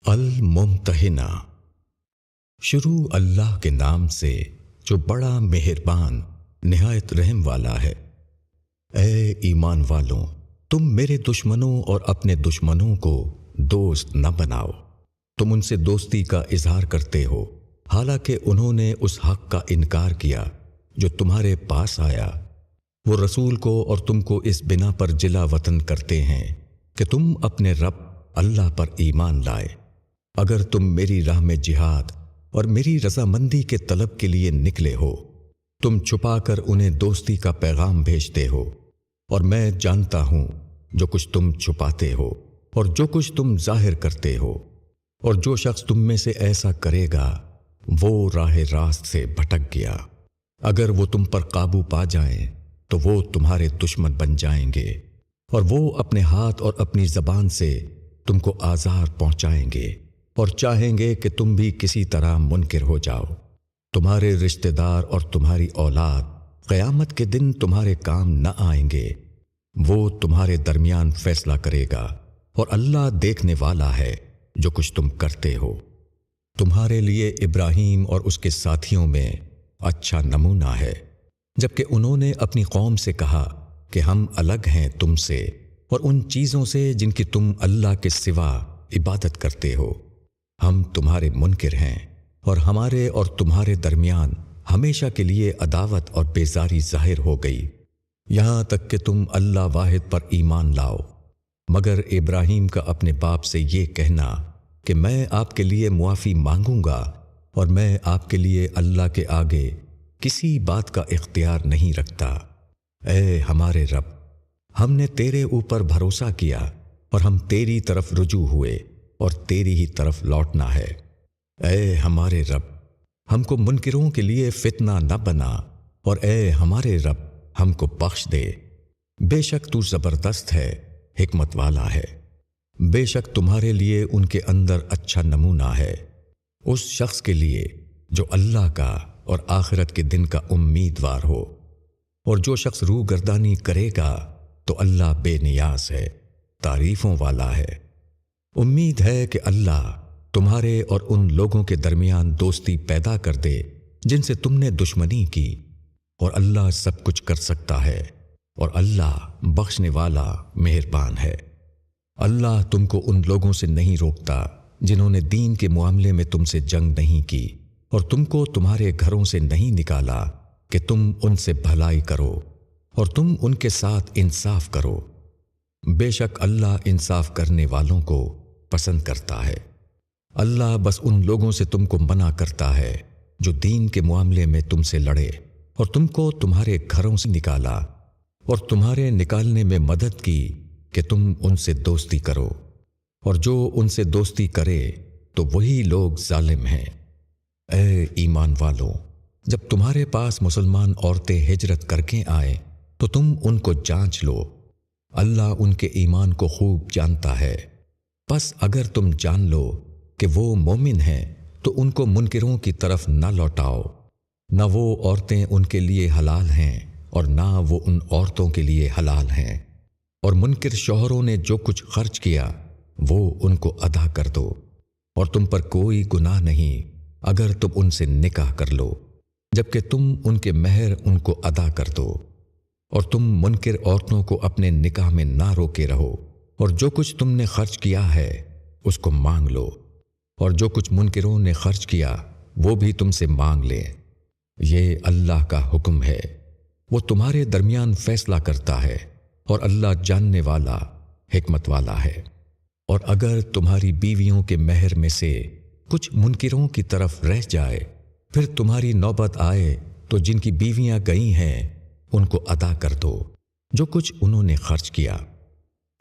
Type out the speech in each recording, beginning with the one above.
الممتحنہ۔ شروع اللہ کے نام سے جو بڑا مہربان نہایت رحم والا ہے۔ اے ایمان والوں، تم میرے دشمنوں اور اپنے دشمنوں کو دوست نہ بناؤ۔ تم ان سے دوستی کا اظہار کرتے ہو حالانکہ انہوں نے اس حق کا انکار کیا جو تمہارے پاس آیا۔ وہ رسول کو اور تم کو اس بنا پر جلا وطن کرتے ہیں کہ تم اپنے رب اللہ پر ایمان لائے۔ اگر تم میری راہ میں جہاد اور میری رضامندی کے طلب کے لیے نکلے ہو، تم چھپا کر انہیں دوستی کا پیغام بھیجتے ہو، اور میں جانتا ہوں جو کچھ تم چھپاتے ہو اور جو کچھ تم ظاہر کرتے ہو، اور جو شخص تم میں سے ایسا کرے گا وہ راہ راست سے بھٹک گیا۔ اگر وہ تم پر قابو پا جائیں تو وہ تمہارے دشمن بن جائیں گے، اور وہ اپنے ہاتھ اور اپنی زبان سے تم کو آزار پہنچائیں گے اور چاہیں گے کہ تم بھی کسی طرح منکر ہو جاؤ۔ تمہارے رشتہ دار اور تمہاری اولاد قیامت کے دن تمہارے کام نہ آئیں گے۔ وہ تمہارے درمیان فیصلہ کرے گا، اور اللہ دیکھنے والا ہے جو کچھ تم کرتے ہو۔ تمہارے لیے ابراہیم اور اس کے ساتھیوں میں اچھا نمونہ ہے، جبکہ انہوں نے اپنی قوم سے کہا کہ ہم الگ ہیں تم سے اور ان چیزوں سے جن کی تم اللہ کے سوا عبادت کرتے ہو۔ ہم تمہارے منکر ہیں، اور ہمارے اور تمہارے درمیان ہمیشہ کے لیے عداوت اور بیزاری ظاہر ہو گئی، یہاں تک کہ تم اللہ واحد پر ایمان لاؤ۔ مگر ابراہیم کا اپنے باپ سے یہ کہنا کہ میں آپ کے لیے معافی مانگوں گا اور میں آپ کے لیے اللہ کے آگے کسی بات کا اختیار نہیں رکھتا۔ اے ہمارے رب، ہم نے تیرے اوپر بھروسہ کیا اور ہم تیری طرف رجوع ہوئے اور تیری ہی طرف لوٹنا ہے۔ اے ہمارے رب، ہم کو منکروں کے لیے فتنہ نہ بنا، اور اے ہمارے رب ہم کو بخش دے۔ بے شک تو زبردست ہے، حکمت والا ہے۔ بے شک تمہارے لیے ان کے اندر اچھا نمونہ ہے، اس شخص کے لیے جو اللہ کا اور آخرت کے دن کا امیدوار ہو۔ اور جو شخص روح گردانی کرے گا تو اللہ بے نیاز ہے، تعریفوں والا ہے۔ امید ہے کہ اللہ تمہارے اور ان لوگوں کے درمیان دوستی پیدا کر دے جن سے تم نے دشمنی کی، اور اللہ سب کچھ کر سکتا ہے، اور اللہ بخشنے والا مہربان ہے۔ اللہ تم کو ان لوگوں سے نہیں روکتا جنہوں نے دین کے معاملے میں تم سے جنگ نہیں کی اور تم کو تمہارے گھروں سے نہیں نکالا کہ تم ان سے بھلائی کرو اور تم ان کے ساتھ انصاف کرو۔ بے شک اللہ انصاف کرنے والوں کو پسند کرتا ہے۔ اللہ بس ان لوگوں سے تم کو منع کرتا ہے جو دین کے معاملے میں تم سے لڑے اور تم کو تمہارے گھروں سے نکالا اور تمہارے نکالنے میں مدد کی کہ تم ان سے دوستی کرو، اور جو ان سے دوستی کرے تو وہی لوگ ظالم ہیں۔ اے ایمان والوں، جب تمہارے پاس مسلمان عورتیں ہجرت کر کے آئیں تو تم ان کو جانچ لو، اللہ ان کے ایمان کو خوب جانتا ہے۔ پس اگر تم جان لو کہ وہ مومن ہیں تو ان کو منکروں کی طرف نہ لوٹاؤ، نہ وہ عورتیں ان کے لیے حلال ہیں اور نہ وہ ان عورتوں کے لیے حلال ہیں، اور منکر شوہروں نے جو کچھ خرچ کیا وہ ان کو ادا کر دو، اور تم پر کوئی گناہ نہیں اگر تم ان سے نکاح کر لو جبکہ تم ان کے مہر ان کو ادا کر دو، اور تم منکر عورتوں کو اپنے نکاح میں نہ روکے رہو، اور جو کچھ تم نے خرچ کیا ہے اس کو مانگ لو، اور جو کچھ منکروں نے خرچ کیا وہ بھی تم سے مانگ لیں۔ یہ اللہ کا حکم ہے، وہ تمہارے درمیان فیصلہ کرتا ہے، اور اللہ جاننے والا حکمت والا ہے۔ اور اگر تمہاری بیویوں کے مہر میں سے کچھ منکروں کی طرف رہ جائے، پھر تمہاری نوبت آئے تو جن کی بیویاں گئی ہیں ان کو ادا کر دو جو کچھ انہوں نے خرچ کیا۔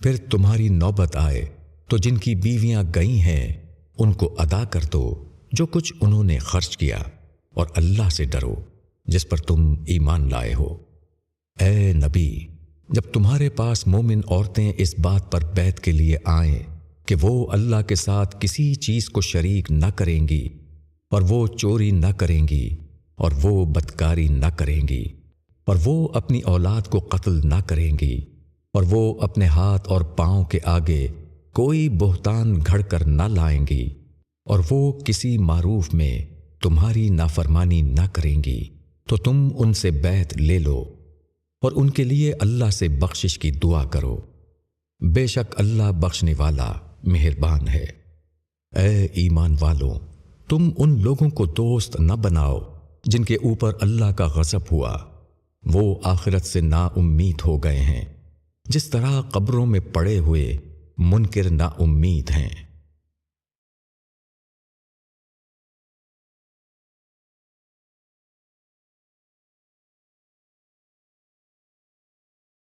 پھر تمہاری نوبت آئے تو جن کی بیویاں گئی ہیں ان کو ادا کر دو جو کچھ انہوں نے خرچ کیا، اور اللہ سے ڈرو جس پر تم ایمان لائے ہو۔ اے نبی، جب تمہارے پاس مومن عورتیں اس بات پر بیعت کے لیے آئیں کہ وہ اللہ کے ساتھ کسی چیز کو شریک نہ کریں گی، اور وہ چوری نہ کریں گی، اور وہ بدکاری نہ کریں گی، اور وہ اپنی اولاد کو قتل نہ کریں گی، اور وہ اپنے ہاتھ اور پاؤں کے آگے کوئی بہتان گھڑ کر نہ لائیں گی، اور وہ کسی معروف میں تمہاری نافرمانی نہ کریں گی تو تم ان سے بیعت لے لو اور ان کے لیے اللہ سے بخشش کی دعا کرو، بے شک اللہ بخشنے والا مہربان ہے۔ اے ایمان والوں، تم ان لوگوں کو دوست نہ بناؤ جن کے اوپر اللہ کا غضب ہوا، وہ آخرت سے نا امید ہو گئے ہیں، جس طرح قبروں میں پڑے ہوئے منکر نا امید ہیں۔